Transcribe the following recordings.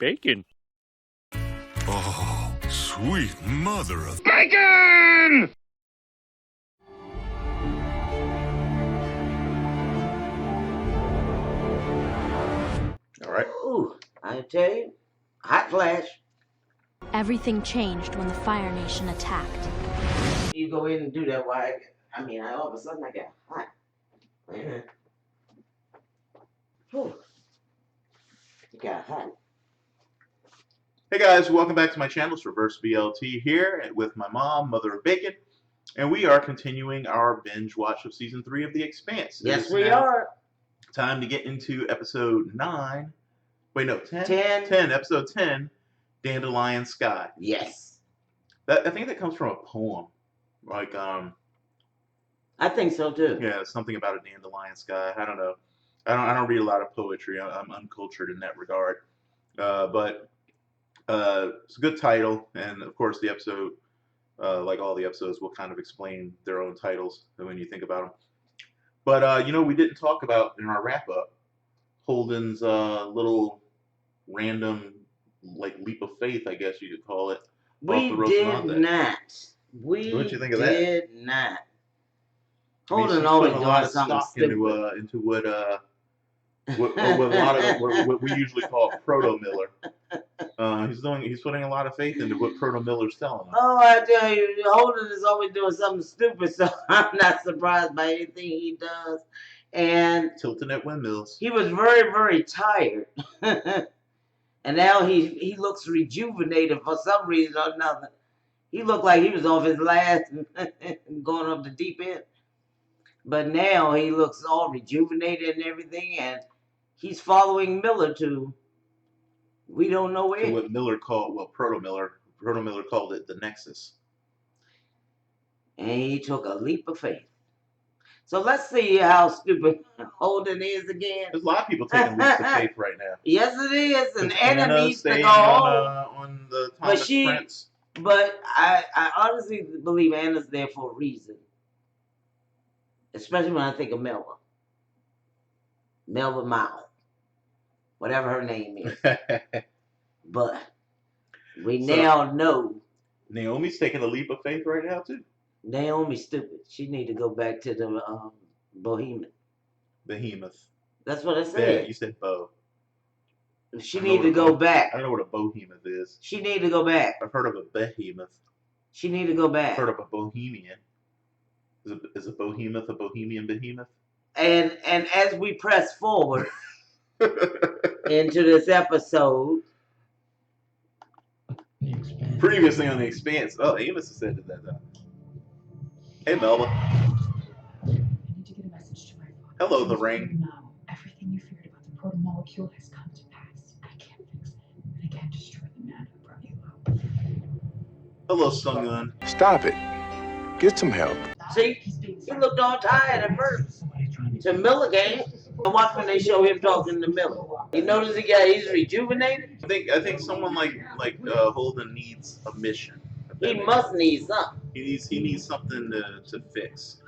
bacon. Oh, sweet mother of Bacon! All right. Ooh, I tell you, hot flash. Everything changed when the Fire Nation attacked. You go in and do that, why? All of a sudden I got hot. Whew. It got hot. Hey guys, welcome back to my channel. It's Reverse BLT here with my mom, Mother of Bacon, and we are continuing our binge watch of season 3 of The Expanse. Yes, we are. Time to get into episode 9. Wait, no, 10? 10. Episode 10, Dandelion Sky. Yes. I think that comes from a poem. Like, I think so too. yeah, something about a dandelion sky. I don't know. I don't read a lot of poetry. I'm uncultured in that regard. But it's a good title, and of course the episode, like all the episodes, will kind of explain their own titles when you think about them. But we didn't talk about in our wrap up Holden's little random leap of faith, I guess you could call it. We did not. What'd you think of that? Did not. Holden always doing a lot of stock into what what we usually call Proto Miller. He's putting a lot of faith into what Proto Miller's telling us. Oh, I tell you, Holden is always doing something stupid, so I'm not surprised by anything he does. And tilting at windmills. He was very, very tired. And now he looks rejuvenated for some reason or another. He looked like he was off his last and going up the deep end. But now he looks all rejuvenated and everything, and he's following Miller to we don't know where. To what Miller called, Proto Miller called it the Nexus. And he took a leap of faith. So let's see how stupid Holden is again. There's a lot of people taking leaps of faith right now. Yes, it is. And Anna needs to go on the Thomas Prince. But I honestly believe Anna's there for a reason. Especially when I think of Melba. Melba Mile. Whatever her name is. But we now know. Naomi's taking a leap of faith right now, too. Naomi's stupid. She need to go back to the Behemoth. That's what I said. Yeah, you said Bo. She need to go back. I don't know what a behemoth is. She need to go back. I've heard of a behemoth. She need to go back. I've heard of a bohemian. Is a behemoth a bohemian behemoth? And as we press forward into this episode. Previously on The Expanse. Oh, Amos has said that though. Hey, Melba. I need to get a message to my father. Hello, the ring. Now, everything you feared about the proto-molecule has come to pass. I can't fix it, and I can't destroy the man who brought you up. Hello, Sungun. Stop it. Get some help. See, he looked all tired at first. To Miller game. Watch when they show him talking to Miller. You notice he's rejuvenated? I think someone like Holden needs a mission. He must need something. He needs something to fix.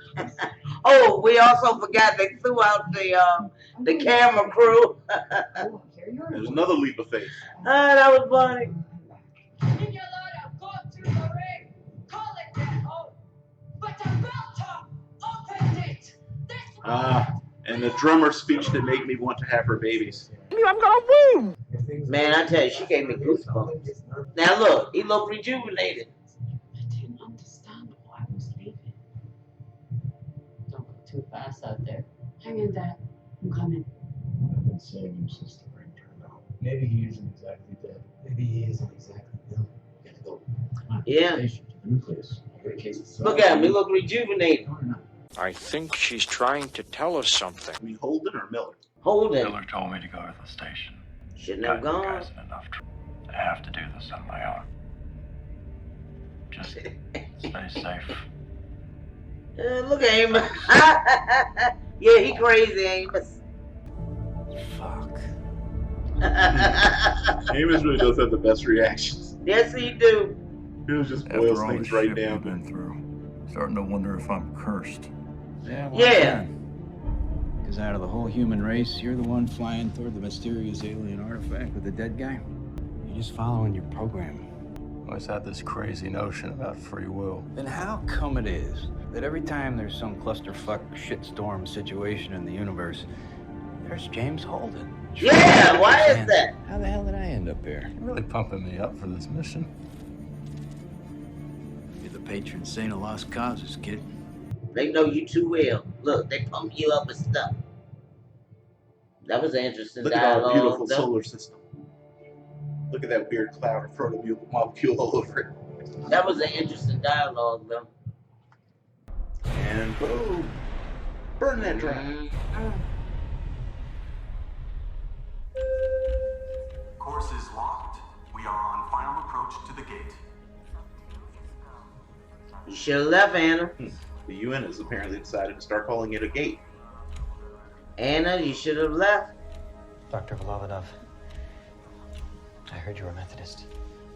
Oh, we also forgot they threw out the camera crew. There's another leap of faith. That was funny. And the drummer's speech that made me want to have her babies. I'm gonna woo! Man, I tell you, she gave me goosebumps. Now look, he looked rejuvenated. I didn't understand why I was leaving. Don't go too fast out there. Hang in there. I'm coming. I've been seeing him since the ring turned on. Maybe he isn't exactly dead. Maybe he isn't exactly ill. Gotta go. Yeah. To the nucleus. Every case is Look at him, he looked rejuvenated. I think she's trying to tell us something. I mean, Holden or Miller? Holden. Miller told me to go to the station. Shouldn't have gone. Guys in enough trouble. I have to do this on my own. Just stay safe. Look at Amos. Yeah, he crazy, Amos. Fuck. Amos really does have the best reactions. Yes, he do. He just boils things right down. We've been through, starting to wonder if I'm cursed. Yeah. Because out of the whole human race, you're the one flying toward the mysterious alien artifact with the dead guy? You're just following your program. Always had this crazy notion about free will. Then how come it is that every time there's some clusterfuck shitstorm situation in the universe, there's James Holden? Yeah, why is that? How the hell did I end up here? You're really pumping me up for this mission. You're the patron saint of lost causes, kid. They know you too well. Look, they pump you up with stuff. That was an interesting Look at dialogue. our beautiful though. solar system. Look at that weird cloud of proto-molecule all over it. That was an interesting dialogue, though. And boom. Burn that dry. Course is locked. We are on final approach to the gate. You should have left, Anna. The UN has apparently decided to start calling it a gate. Anna, you should have left. Dr. Volovodov, I heard you were a Methodist.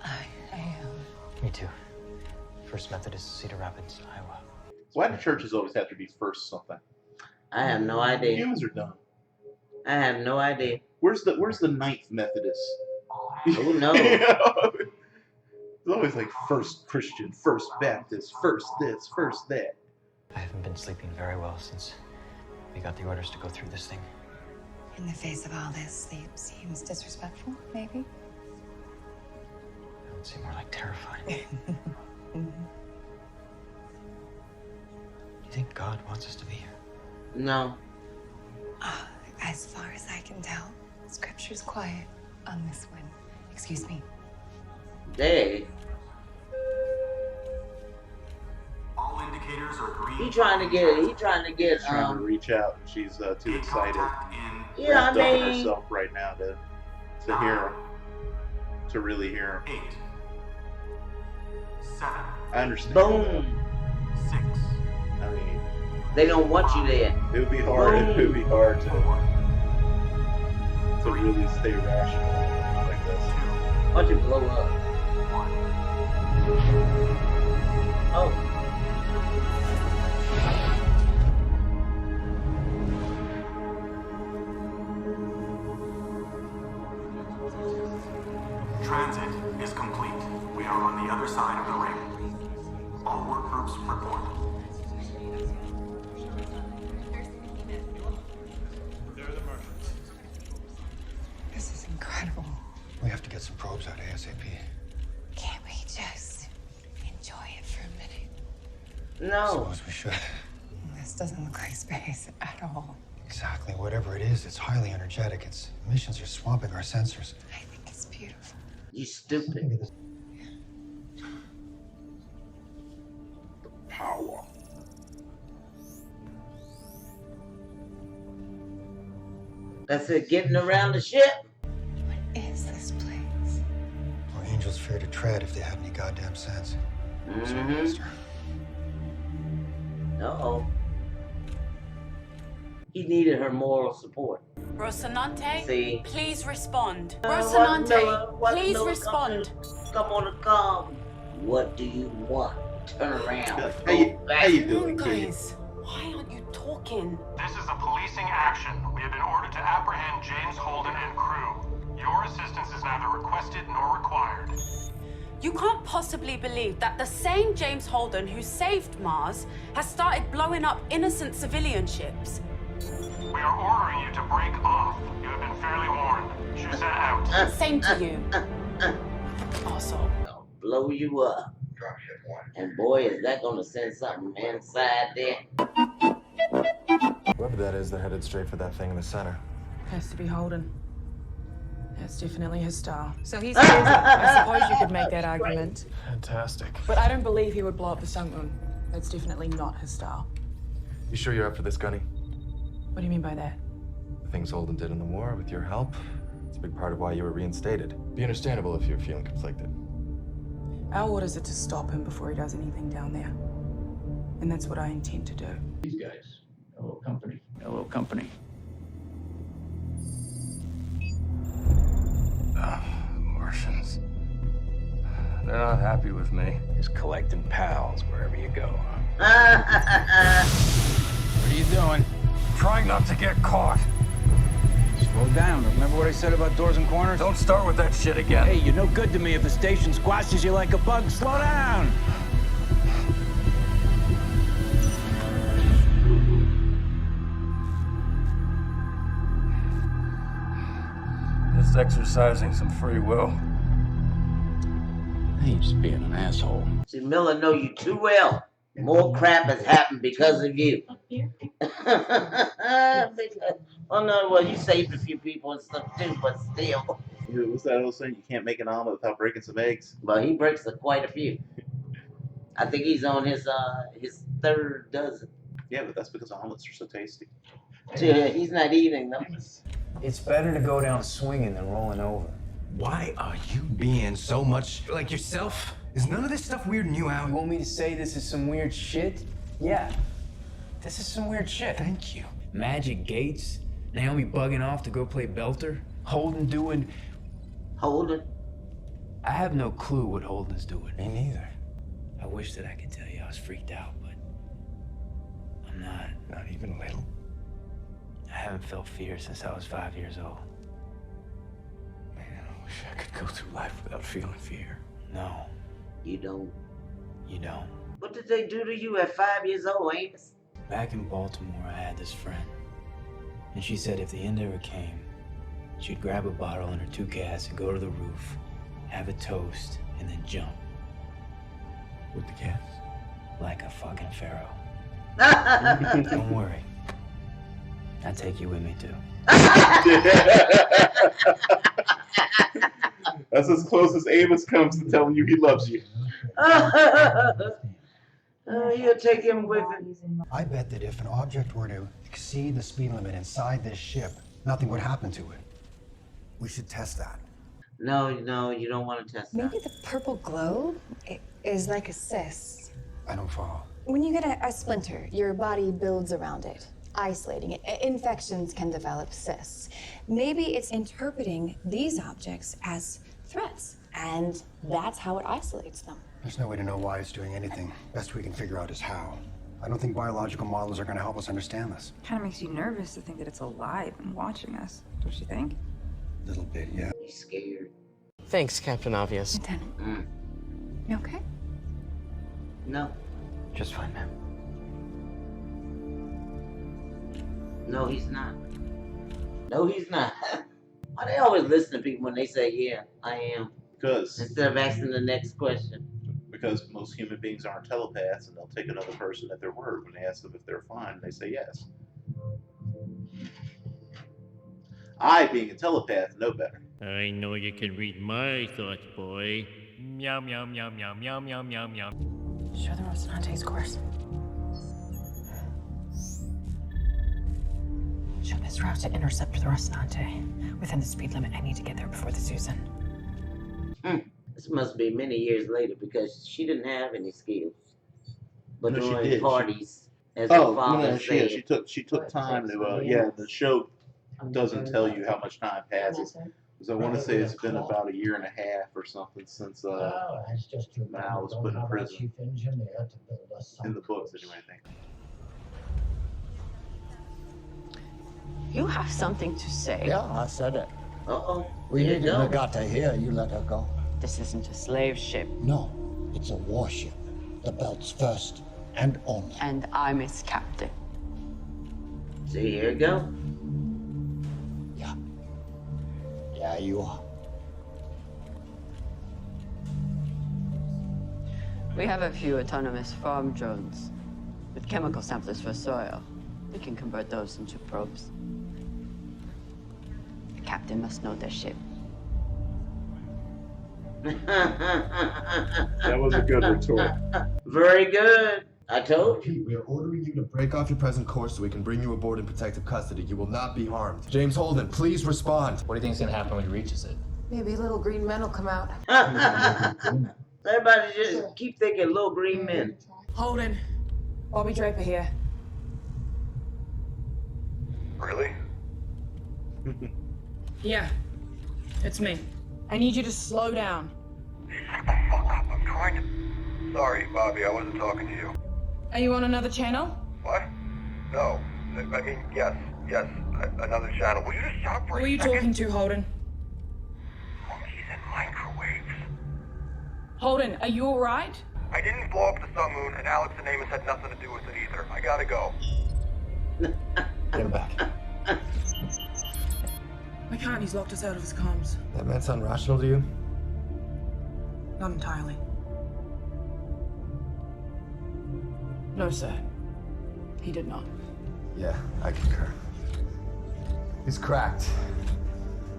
I am. Me too. First Methodist, Cedar Rapids, Iowa. Why do churches always have to be first something? I have no idea. Humans are dumb. I have no idea. Where's the ninth Methodist? Who knows? It's always like first Christian, first Baptist, first this, first that. I haven't been sleeping very well since we got the orders to go through this thing. In the face of all this, sleep seems disrespectful, maybe? It would seem more like terrifying. Do you think God wants us to be here? No. As far as I can tell, Scripture's quiet on this one. Excuse me. Hey. All indicators are green. He trying to get. She's trying to reach out. She's too Gate excited. contact in Yeah, I Wrapped up in mean. herself right now to hear him. To really hear him. 8, 7, I understand. Boom. 6, I mean, They don't want you there. it would be hard. It would be hard 4, to really stay rational like this. 2, Watch it blow up. 1. Oh. Transit is complete. We are on the other side of the ring. All work groups report. This is incredible. We have to get some probes out ASAP. Can't we just enjoy it for a minute? No. Suppose we should. This doesn't look like space at all. Exactly. Whatever it is, it's highly energetic. Its emissions are swamping our sensors. I think it's beautiful. You stupid. Power. That's it. Getting around the ship. What is this place? Our angels fear to tread if they had any goddamn sense. So, Master. Uh-oh. He needed her moral support. Rocinante, See? please respond. What Rocinante, Miller? What please Miller? respond. Come on and come. What do you want? Turn around. How you Come on, doing, kid? guys. Why aren't you talking? This is a policing action. We have been ordered to apprehend James Holden and crew. Your assistance is neither requested nor required. You can't possibly believe that the same James Holden who saved Mars has started blowing up innocent civilian ships. We are ordering you to break off. You have been fairly warned. Shuzan out. Same to you. Asshole. I'll blow you up. And boy, is that gonna send something inside there. Whoever that is, they're headed straight for that thing in the center. Has to be Holden. That's definitely his style. So he's crazy. I suppose you could make that argument. Fantastic. But I don't believe he would blow up the Sun Moon. That's definitely not his style. You sure you're up for this, Gunny? What do you mean by that? The things Holden did in the war, with your help, it's a big part of why you were reinstated. Be understandable if you're feeling conflicted. Our orders are to stop him before he does anything down there. And that's what I intend to do. These guys, a little company. A little company. Martians. They're not happy with me. Just collecting pals wherever you go. What are you doing? Trying not to get caught. Just Slow down. Remember what I said about doors and corners? Don't start with that shit again. Hey, you're no good to me if the station squashes you like a bug. Slow down! Just exercising some free will. Hey, you're just being an asshole. See, Miller know you too well. More crap has happened because of you. Oh no, well, you saved a few people and stuff too, but still. What's that old saying? You can't make an omelet without breaking some eggs. Well, he breaks quite a few. I think he's on his third dozen. Yeah, but that's because omelets are so tasty. Yeah, he's not eating them. It's better to go down swinging than rolling over. Why are you being so much like yourself? Is none of this stuff weirding you out? You want me to say this is some weird shit? Yeah. This is some weird shit. Thank you. Magic Gates, Naomi bugging off to go play Belter, Holden doing... Holden? I have no clue what Holden's doing. Me neither. I wish that I could tell you I was freaked out, but I'm not. Not even a little. I haven't felt fear since I was 5 years old. Man, I wish I could go through life without feeling fear. No, You don't. you don't. What did they do to you at 5 years old, Amos? Back in Baltimore, I had this friend. And she said if the end ever came, she'd grab a bottle and her 2 cats and go to the roof, have a toast, and then jump. With the cats? Like a fucking pharaoh. Don't worry. I'll take you with me too. That's as close as Amos comes to telling you he loves you. You'll take him with him. I bet that if an object were to exceed the speed limit inside this ship, nothing would happen to it. We should test that. No, you don't want to test that. Maybe the purple glow is like a cyst. I don't follow. When you get a splinter, your body builds around it, isolating it. Infections can develop cysts. Maybe it's interpreting these objects as threats, and that's how it isolates them. There's no way to know why it's doing anything. Best we can figure out is how. I don't think biological models are going to help us understand this. Kind of makes you nervous to think that it's alive and watching us, don't you think? A little bit, yeah. He's scared. Thanks, Captain Obvious. Lieutenant. You okay? No. Just fine, ma'am. No, he's not. No, he's not. Why they always listen to people when they say, yeah, I am? Because Instead of asking the next question. because most human beings aren't telepaths, and they'll take another person at their word when they ask them if they're fine. They say yes. I, being a telepath, know better. I know you can read my thoughts, boy. Meow, meow, meow, meow, meow, meow, meow, meow. Show the Rocinante's course. Show this route to intercept the Rocinante. Within the speed limit, I need to get there before the Susan. This must be many years later because she didn't have any skills. But No, she during did. Parties, as her father said. She took time to the show doesn't tell you how much time passes. So I want to say it's been about 1.5 years or something since Mal was put in prison. In the books, anyway, I think. You have something to say. Yeah, I said it. Uh-oh. We needed Nagata here, you let her go. This isn't a slave ship. No, it's a warship. The belt's first and only. And I'm its captain. See, here you go. Yeah, you are. We have a few autonomous farm drones with chemical samplers for soil. We can convert those into probes. The captain must know their ship. That was a good retort. Very good. I told you. We are ordering you to break off your present course so we can bring you aboard in protective custody. You will not be harmed. James Holden, please respond. What do you think's gonna happen when he reaches it? Maybe little green men will come out. Everybody just keep thinking little green men. Holden. Bobby Draper here. Really? Yeah, it's me. I need you to slow down. I'm trying to... Sorry, Bobby, I wasn't talking to you. Are you on another channel? What? No. I mean, yes. another channel. Will you just stop for Who a are you second? talking to, Holden? Monkeys and microwaves. Holden, are you alright? I didn't blow up the sun moon, and Alex and Amos had nothing to do with it either. I gotta go. Get him back. I can't, he's locked us out of his comms. That man sound rational to you? Not entirely. No, sir. He did not. Yeah, I concur. He's cracked.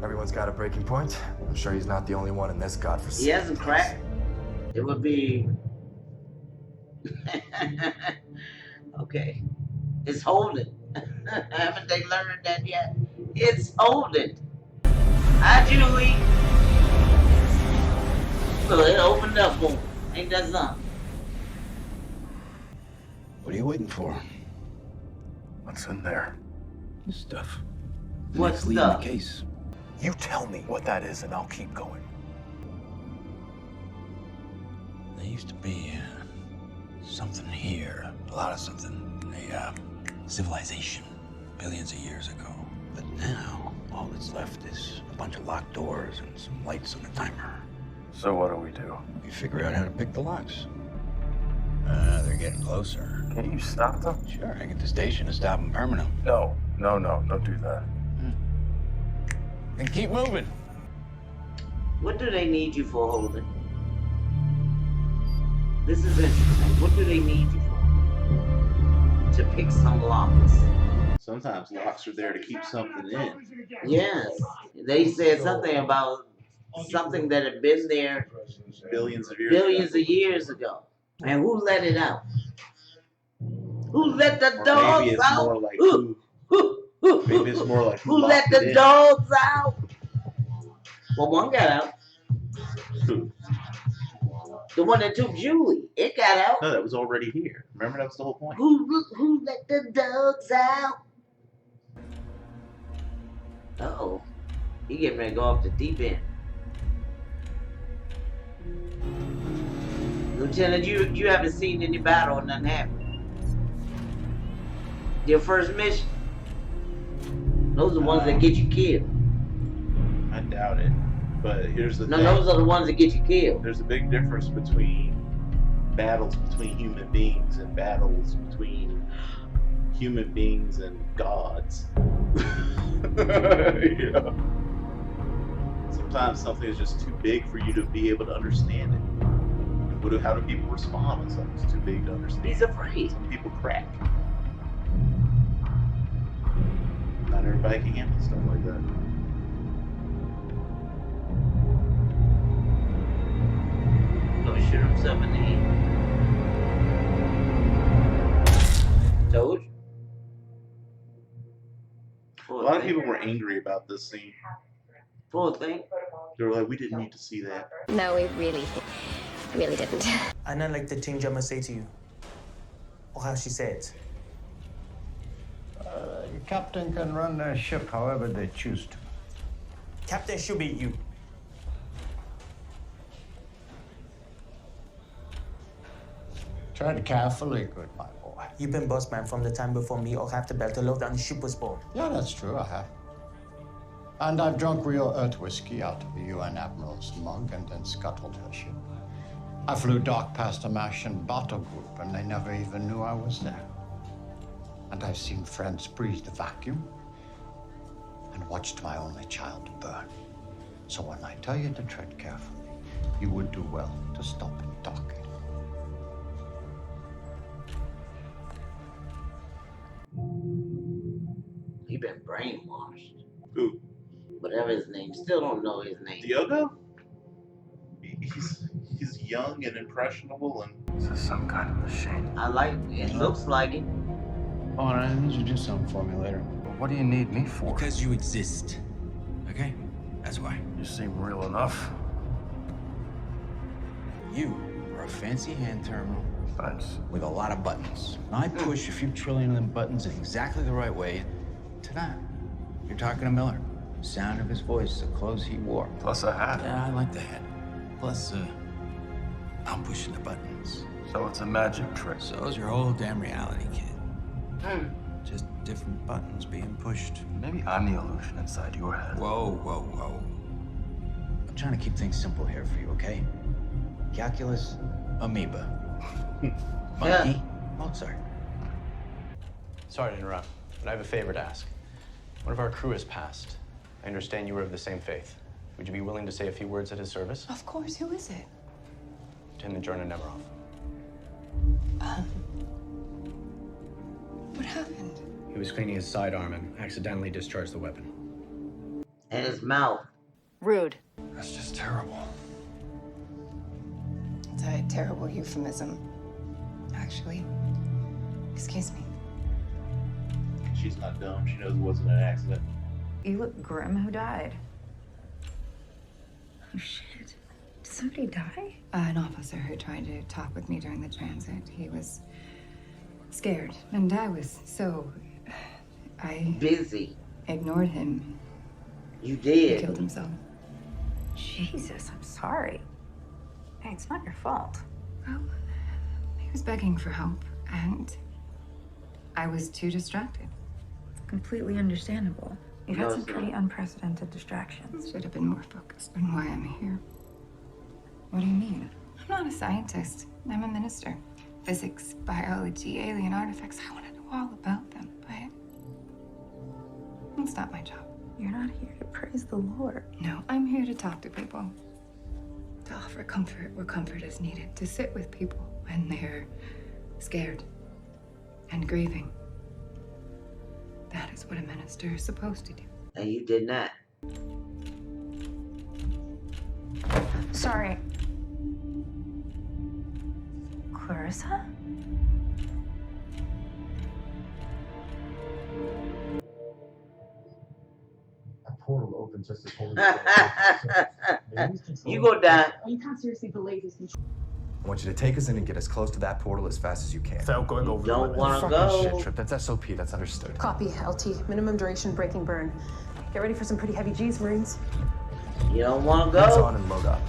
Everyone's got a breaking point. I'm sure he's not the only one in this godforsaken. He hasn't cracked. It would be. Okay. It's Holden. Haven't they learned that yet? It's Holden. Hi, Julie. So it opened up for him. Ain't that something? What are you waiting for? What's in there? Stuff. What Next lead in the stuff? case. You tell me what that is, and I'll keep going. There used to be something here. A lot of something. A civilization. Billions of years ago. But now, all that's left is a bunch of locked doors and some lights on the timer. So what do we do? We figure out how to pick the locks. They're getting closer. Can you stop them? Sure, I get the station to stop them permanent. No, don't do that. And keep moving. What do they need you for, Holden? This is interesting. What do they need you for? To pick some locks. Sometimes locks are there to keep something in. Yes. They said something about something that had been there Billions of years years ago. And who let it out? Who let the Or dogs maybe it's out? more like maybe it's more like Who let locked it the in. dogs out? Well, one got out. Who? The one that took Julie. It got out. No, that was already here. Remember, that was the whole point. Who let the dogs out? Uh-oh. He getting ready to go off the deep end. Lieutenant, you haven't seen any battle or nothing happen. Your first mission. Those are the ones that get you killed. I doubt it. But here's the No, thing. those are the ones that get you killed. There's a big difference between battles between human beings and battles between human beings and gods. You know? Sometimes something is just too big for you to be able to understand it. How do people respond when something's too big to understand? He's afraid. Some people crack. Not everybody can handle stuff like that. Gonna shoot himself in the head. Told you. A lot of people were angry about this scene. Poor thing. They were like, we didn't need to see that. No, we really didn't. I not like the things I must say to you, or how she said it. Your captain can run their ship however they choose to. Captain should be you. Tread carefully, good my boy. You've been boss man from the time before me or have the belt load on the ship was born. Yeah, that's true, I have. And I've drunk real Earth whiskey out of the UN Admiral's mug and then scuttled her ship. I flew dark past a Martian battle group and they never even knew I was there. And I've seen friends breathe the vacuum and watched my only child burn. So when I tell you to tread carefully, you would do well to stop talking. He been brainwashed. Who? Whatever his name. Still don't know his name. Diogo? He's young and impressionable and... This is some kind of machine. I like it. It looks like it. Oh, and I need you to do something for me later. What do you need me for? Because you exist. Okay? That's why. You seem real enough. You are a fancy hand terminal. Thanks. With a lot of buttons. And I push a few trillion of them buttons in exactly the right way to that. You're talking to Miller. Sound of his voice, the clothes he wore. Plus a hat. Yeah, I like the hat. Plus, I'm pushing the buttons. So it's a magic trick. So is your whole damn reality, kid. Just different buttons being pushed. Maybe I'm the illusion inside your head. Whoa, whoa, whoa. I'm trying to keep things simple here for you, okay? Calculus, amoeba. Monkey, Mozart. Sorry to interrupt, but I have a favor to ask. One of our crew has passed. I understand you were of the same faith. Would you be willing to say a few words at his service? Of course, who is it? Lieutenant Jordan Nemerov. What happened? He was cleaning his sidearm and accidentally discharged the weapon. And his mouth. Rude. That's just terrible. It's a terrible euphemism. Actually, excuse me. She's not dumb. She knows it wasn't an accident. You look grim. Who died? Oh, shit. Did somebody die? An officer who tried to talk with me during the transit. He was scared, and I was so... I... busy. Ignored him. You did. He killed himself. Jesus, I'm sorry. Hey, it's not your fault. Well, he was begging for help, and I was too distracted. Completely understandable. You've No, had some it's pretty not. unprecedented distractions. Should have been more focused on why I'm here. What do you mean? I'm not a scientist. I'm a minister. Physics, biology, alien artifacts. I want to know all about them, but it's not my job. You're not here to praise the Lord. No, I'm here to talk to people. To offer comfort where comfort is needed. To sit with people when they're scared and grieving. That is what a minister is supposed to do. And you did not. Sorry. Clarissa? A portal opens just as holy. You gonna die. You can't seriously believe this. I want you to take us in and get as close to that portal as fast as you can. Without going over the Don't limit. wanna Fucking go. shit, Trip. That's SOP. That's understood. Copy, LT. Minimum duration, breaking burn. Get ready for some pretty heavy G's, Marines. You don't want to Lights go. on and load up.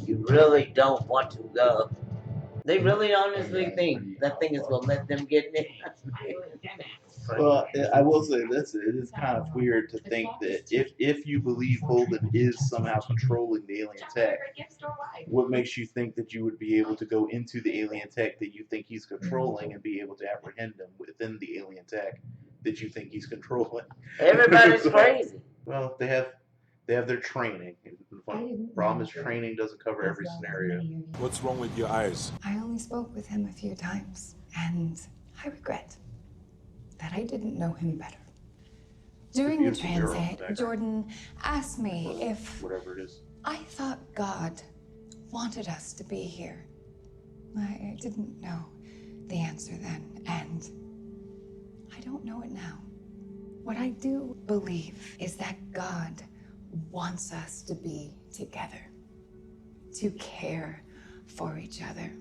You really don't want to go. They really honestly think that thing is gonna let them get in. Well, I will say this: it is kind of weird to think that if you believe Holden is somehow controlling the alien tech, what makes you think that you would be able to go into the alien tech that you think he's controlling and be able to apprehend him within the alien tech that you think he's controlling? Everybody's crazy. Well, they have their training. The problem is training doesn't cover every scenario. What's wrong with your eyes? I only spoke with him a few times, and I regret that I didn't know him better. During the beautiful girl in the transit, background. Jordan asked me if Whatever it is. I thought God wanted us to be here. I didn't know the answer then, and I don't know it now. What I do believe is that God wants us to be together, to care for each other.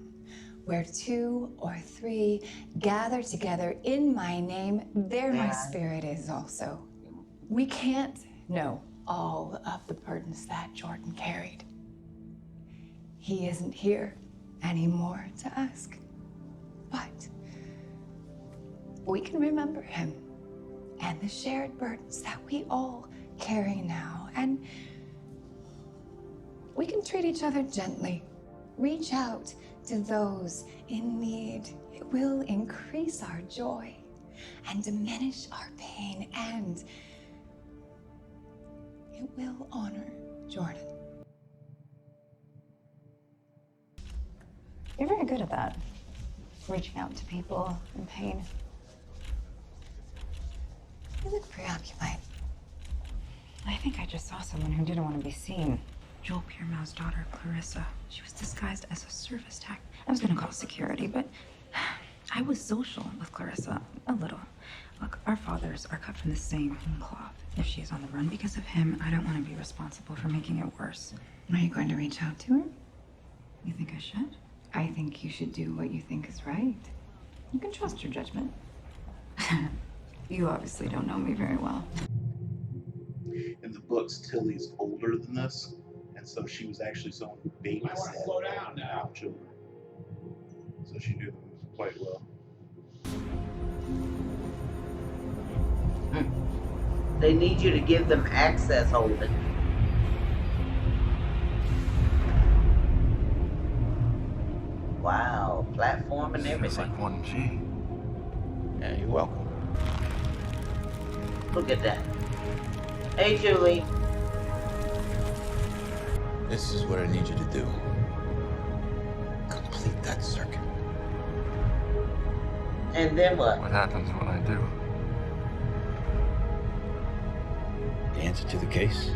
Where 2 or 3 gather together in my name, there my spirit is also. We can't know all of the burdens that Jordan carried. He isn't here anymore to ask, but we can remember him and the shared burdens that we all carry now, and we can treat each other gently. Reach out to those in need. It will increase our joy and diminish our pain, and it will honor Jordan. You're very good at that. Reaching out to people in pain. You look preoccupied. I think I just saw someone who didn't want to be seen. Joel Piermau's daughter, Clarissa. She was disguised as a service tech. I was gonna call security, but I was social with Clarissa. A little. Look, our fathers are cut from the same cloth. If she's on the run because of him, I don't want to be responsible for making it worse. Are you going to reach out to her? You think I should? I think you should do what you think is right. You can trust your judgment. You obviously don't know me very well. In the books, Tilly's older than this, and so she was actually someone who babysat now children. So she knew them quite well. They need you to give them access, Holden. Wow, platform and everything. Feels like 1G. Yeah, you're welcome. Look at that. Hey, Julie. This is what I need you to do. Complete that circuit. And then what? What happens when I do? The answer to the case?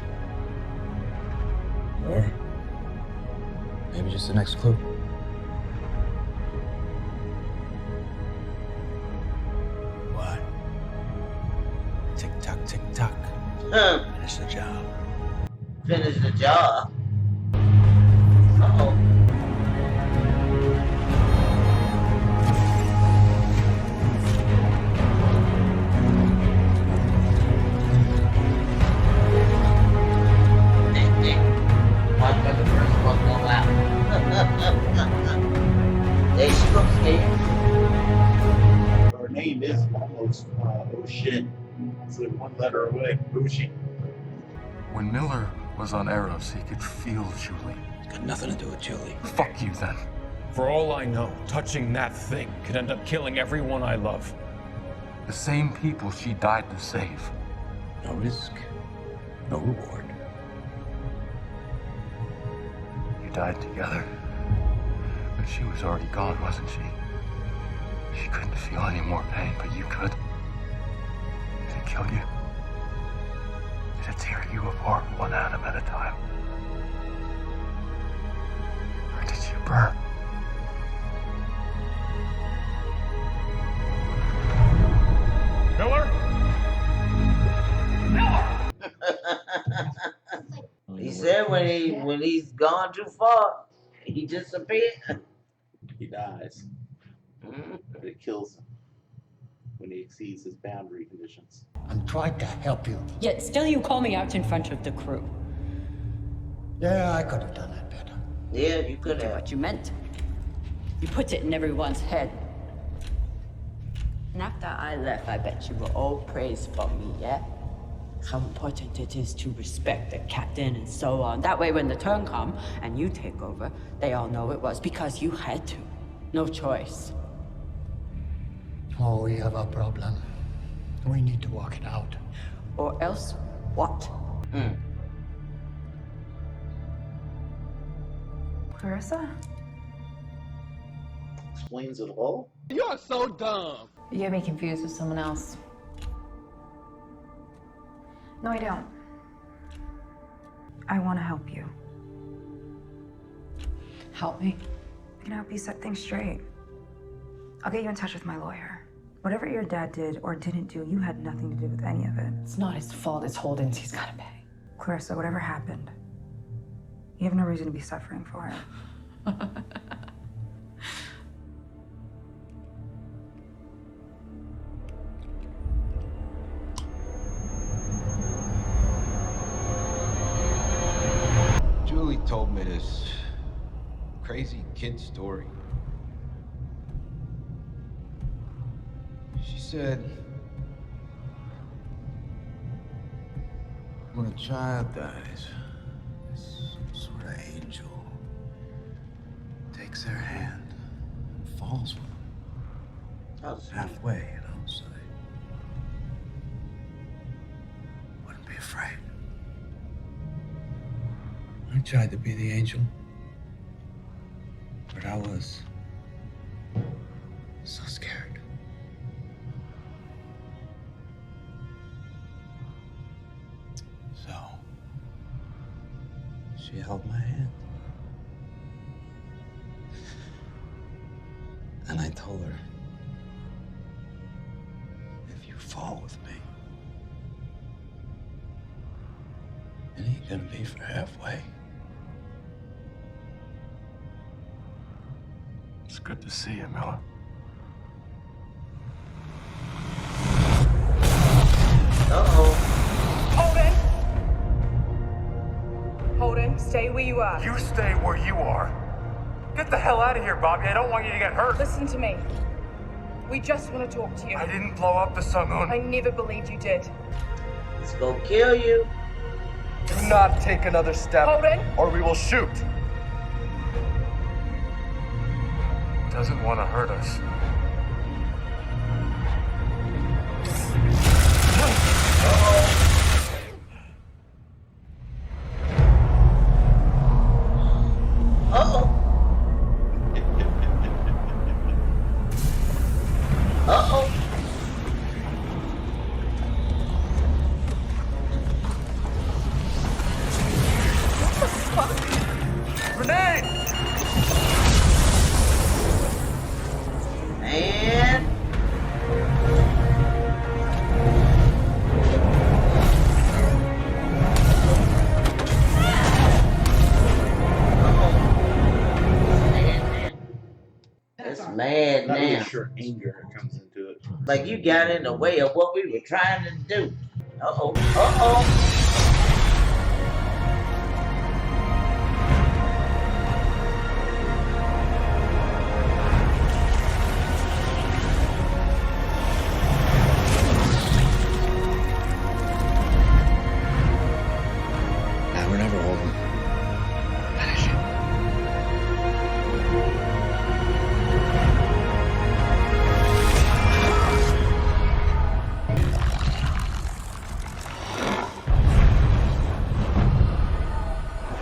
Or maybe just the next clue. What? Tick tock, tick tock. Finish the job. Finish the job. Uh-oh. Watch when the first one go out. Hey, she looks scared. Her name is almost, oh shit. It's like one letter away. Bushi. When Miller was on Eros, he could feel Julie. Got nothing to do with Julie. Fuck you then. For all I know, touching that thing could end up killing everyone I love. The same people she died to save. No risk, no reward. You died together. But she was already gone, wasn't she? She couldn't feel any more pain, but you could. Did it kill you? Did it tear you apart one atom at a time? Or did you burn? Miller? He said when he's gone too far, he disappeared. He dies. But it kills him when he exceeds his boundary conditions. I'm trying to help you. Yet still you call me out in front of the crew. Yeah, I could have done that better. Yeah, you could have. What you meant. You put it in everyone's head. And after I left, I bet you were all praised for me, yeah? How important it is to respect the captain and so on. That way when the turn comes and you take over, they all know it was because you had to. No choice. Oh, we have a problem. We need to work it out. Or else what? Clarissa? Explains it all? You are so dumb. You get me confused with someone else. No, I don't. I want to help you. Help me? I can help you set things straight. I'll get you in touch with my lawyer. Whatever your dad did or didn't do, you had nothing to do with any of it. It's not his fault, it's Holden's. He's gotta pay. Clarissa, whatever happened, you have no reason to be suffering for it. Julie told me this crazy kid story. She said, when a child dies, some sort of angel takes their hand and falls with them. Halfway, you know, so they wouldn't be afraid. I tried to be the angel, but I was so scared. So, she held my hand. And I told her, if you fall with me, it ain't gonna be for halfway. It's good to see you, Miller. Holden! Holden, stay where you are. You stay where you are. Get the hell out of here, Bobby. I don't want you to get hurt. Listen to me. We just want to talk to you. I didn't blow up the Sungun. I never believed you did. It's gonna kill you. Do not take another step, Holden? or we will shoot. Doesn't want to hurt us. Uh-oh. Uh-oh. Grenade! And it's mad Not really now. sure anger comes into it. Like you got in the way of what we were trying to do. Uh-oh. Uh-oh. Now or never, Holden. Finish it.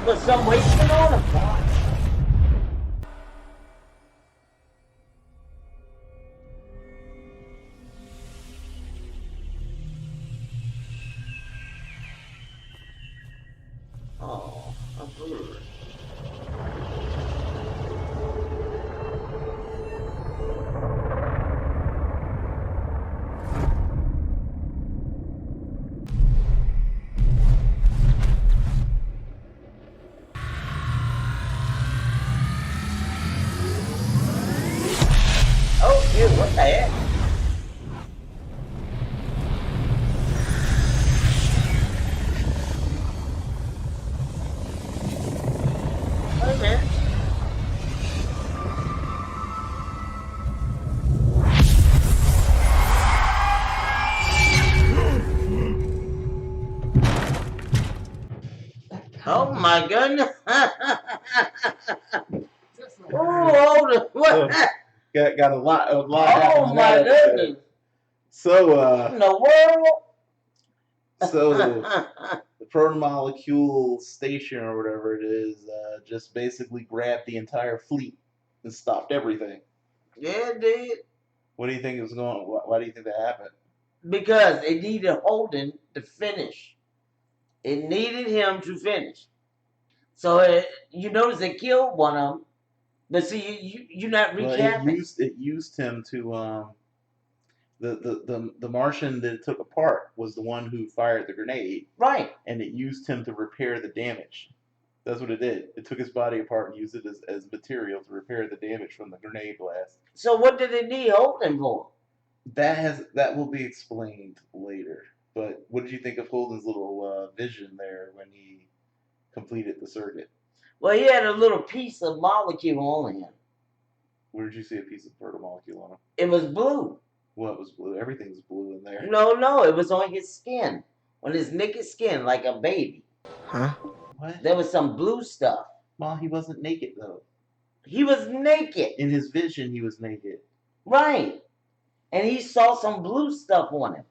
Put some wasting on him. Oh, a bird. Oh, shit, what the heck? Wait a minute. Oh my goodness. Oh, hold on. What? Got a lot Oh happening in my that episode. goodness. So In the world? so the proto-molecule station or whatever it is just basically grabbed the entire fleet and stopped everything. Yeah, it did. What do you think is going? Why do you think that happened? Because it needed Holden to finish. It needed him to finish. So you notice it killed one of them. But see, you're not Well, recapping. it used him to the Martian that it took apart was the one who fired the grenade, Right. and it used him to repair the damage. That's what it did. It took his body apart and used it as material to repair the damage from the grenade blast. So what did it need Holden for? That will be explained later. But what did you think of Holden's little vision there when he completed the circuit? Well, he had a little piece of molecule on him. Where did you see a piece of proto-molecule on him? It was blue. What was blue? Everything's blue in there. No, it was on his skin. On his naked skin, like a baby. Huh? What? There was some blue stuff. Well, he wasn't naked, though. He was naked. In his vision, he was naked. Right. And he saw some blue stuff on him.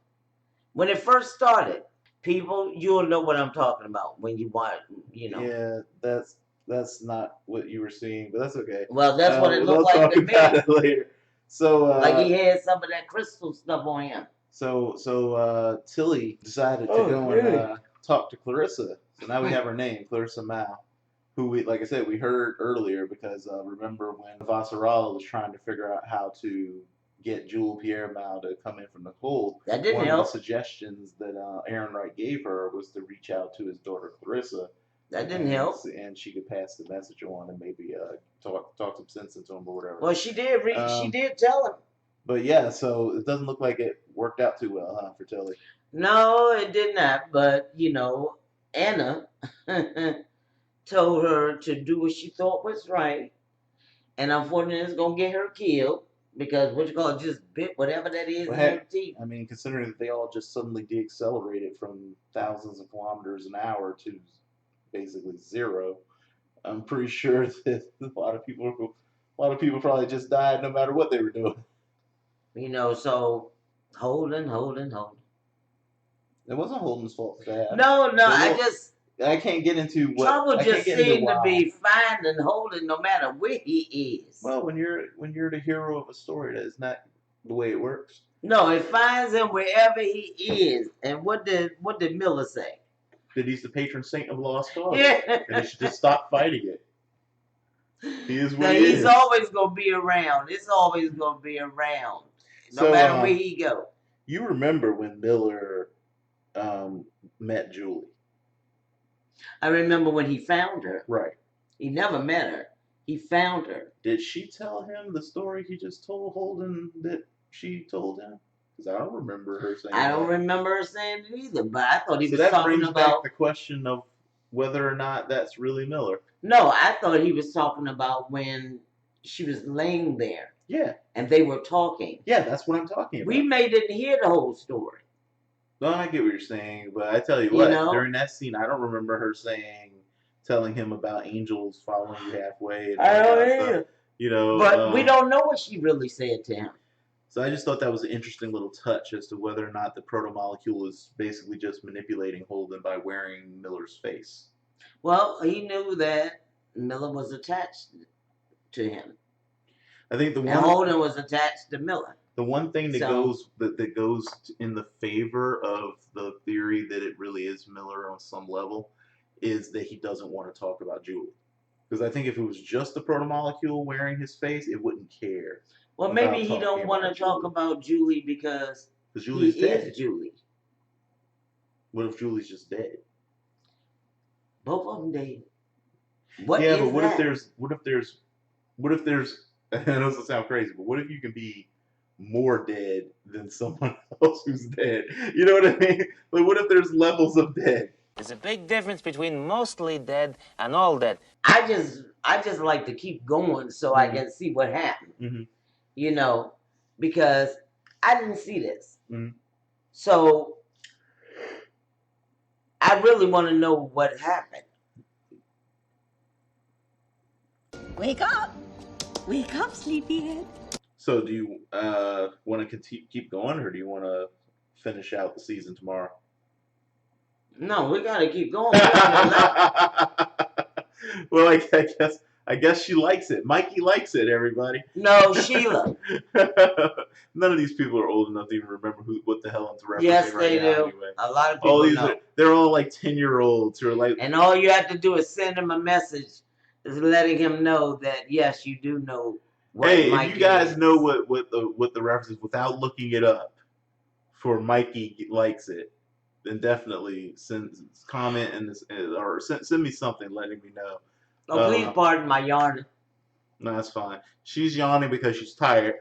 When it first started, people, you'll know what I'm talking about when you watch, Yeah, that's not what you were seeing, but that's okay. Well, that's what it we'll looked like talk to me. about it later. So, like he had some of that crystal stuff on him. So Tilly decided to go and talk to Clarissa. So now we have her name, Clarissa Mao, who we, like I said, we heard earlier because remember when Vassarala was trying to figure out how to get Jewel Pierre Mao to come in from the cold. That didn't one help. of the suggestions that Aaron Wright gave her was to reach out to his daughter Clarissa. That didn't help. And she could pass the message on and maybe talk some sense into him or whatever. Well, she did. She did tell him. But yeah, so it doesn't look like it worked out too well, huh, for Tilly? No, it did not. But Anna told her to do what she thought was right, and unfortunately, it's gonna get her killed. Because what you call it, just bit whatever that is Well, in your heck, teeth. I mean, considering that they all just suddenly deaccelerated from thousands of kilometers an hour to basically zero, I'm pretty sure that a lot of people probably just died no matter what they were doing. You know, so Holden. It wasn't Holden's fault for that. No, I can't get into what trouble I just can't get into seemed to why. be finding Holden no matter where he is. Well, when you're the hero of a story, that is not the way it works. No, it finds him wherever he is. And what did Miller say? That he's the patron saint of lost cause, Yeah. and he should just stop fighting it. He is what That he he's is. always gonna be around. It's always gonna be around, no matter where he go. You remember when Miller met Julie? I remember when he found her. Right. He never met her. He found her. Did she tell him the story he just told Holden that she told him? Because I don't remember her saying I don't that. remember her saying it either, but I thought he So was that talking brings about. back the question of whether or not that's really Miller. No, I thought he was talking about when she was laying there. Yeah. And they were talking. Yeah, that's what I'm talking about. We didn't hear the whole story. No, I get what you're saying, but I tell you You what, know? during that scene, I don't remember her telling him about angels following you halfway. And I all don't that stuff. either. You know, But we don't know what she really said to him. So I just thought that was an interesting little touch as to whether or not the proto-molecule is basically just manipulating Holden by wearing Miller's face. Well, he knew that Miller was attached to him. I think And Holden was attached to Miller. The one thing that So- goes in the favor of the theory that it really is Miller on some level is that he doesn't want to talk about Julie. Because I think if it was just the proto-molecule wearing his face, it wouldn't care. Well, maybe he don't want to talk about Julie because Julie's he dead. is Julie. What if Julie's just dead? Both of them dead. What yeah, is but what that? if there's I know this will sound crazy, but what if you can be more dead than someone else who's dead? You know what I mean? Like, what if there's levels of dead? There's a big difference between mostly dead and all dead. I just like to keep going so I can see what happened. Mm-hmm. You know, because I didn't see this. Mm-hmm. So I really want to know what happened. Wake up! Wake up, sleepyhead. So do you want to keep going, or do you want to finish out the season tomorrow? No, we gotta keep going. Well, I guess she likes it. Mikey likes it. Everybody. No, Sheila. None of these people are old enough to even remember what the hell it's referencing Yes, right they now. do. Anyway. A lot of people know. They're all like 10-year-olds who are like. And all you have to do is send him a message, is letting him know that yes, you do know. What Hey, Mikey if you guys is. know what the reference is without looking it up, for Mikey likes it, then definitely comment or send me something letting me know. Oh, please pardon my yarning. No, that's fine. She's yawning because she's tired.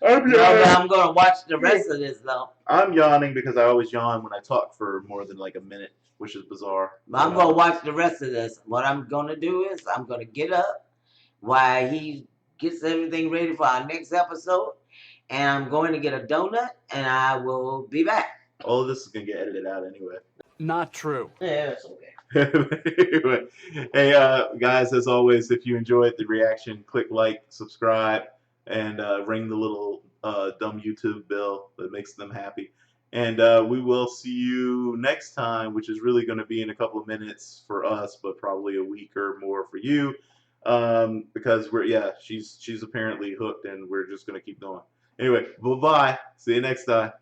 No, but I'm gonna watch the rest of this though. I'm yawning because I always yawn when I talk for more than like a minute, which is bizarre. But I'm gonna watch the rest of this. What I'm gonna do is I'm gonna get up while he gets everything ready for our next episode, and I'm going to get a donut, and I will be back. All of this is gonna get edited out anyway. Not true. Yeah, it's okay. Anyway, hey guys, as always, if you enjoyed the reaction, click like, subscribe, and ring the little dumb YouTube bell that makes them happy. And we will see you next time, which is really going to be in a couple of minutes for us, but probably a week or more for you, because she's apparently hooked, and we're just going to keep going. Anyway, bye-bye. See you next time.